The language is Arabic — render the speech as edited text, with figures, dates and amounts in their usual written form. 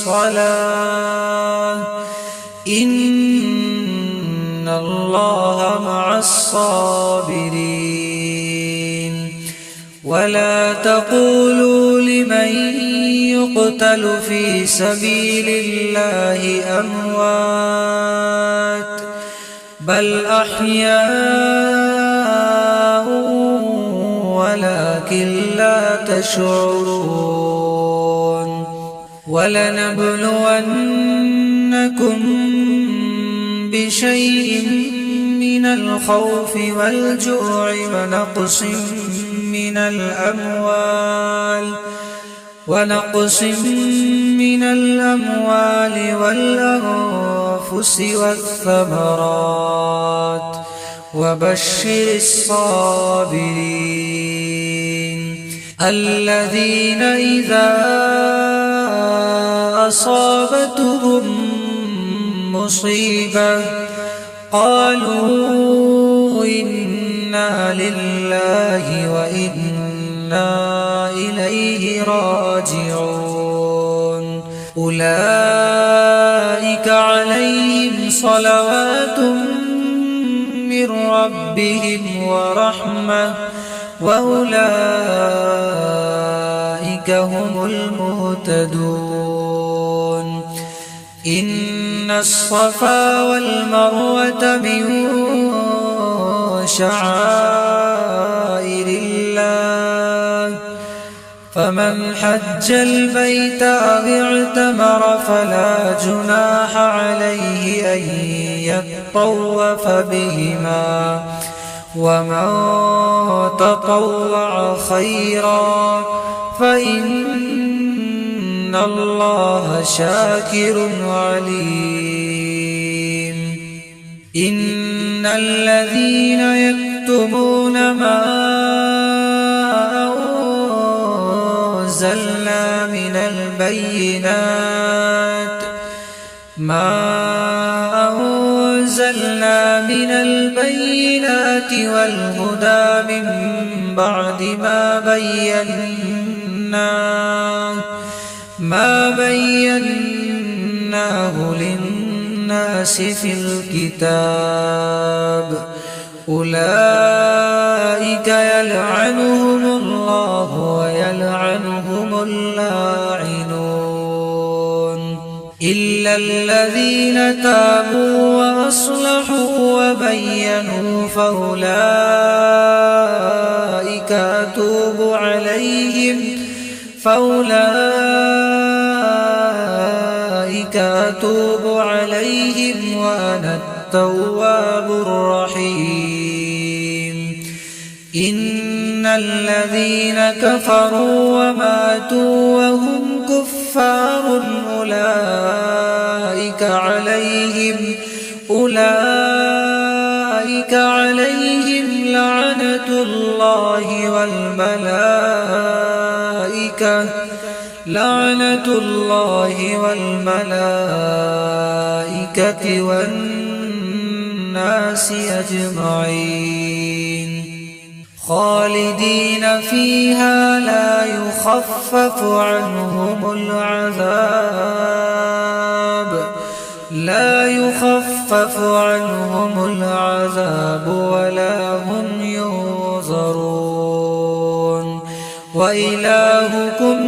الصلاة إن الله مع الصابرين ولا تقولوا لمن يقتل في سبيل الله أموات بل أحياء ولكن لا تشعرون ولنبلونكم بشيء من الخوف والجوع ونقص من الأموال والأنفس والثمرات وبشر الصابرين الذين إذا أصابتهم مصيبة قالوا إنا لله وإنا إليه راجعون أولئك عليهم صلوات من ربهم ورحمة وأولئك هم المهتدون إن الصفا والمروة من شعائر الله فمن حج البيت أو اعتمر فلا جناح عليه أن يطوف بهما ومن تطوع خيرا فإن الله شاكر عليم إن الذين يكتمون ما أنزلنا من البينات والهدى من بعد ما بيناه للناس في الكتاب أولئك يلعنهم الله ويلعنهم اللاعنون إلا الذين تابوا وأصلحوا وبينوا فأولئك أتوب عليهم وأنا التواب الرحيم إن الذين كفروا وماتوا وهم كفار أولئك عليهم لعنة الله والملائكة والناس أجمعين خالدين فيها لا يخفف عنهم العذاب ولا هم ينظرون وإلهكم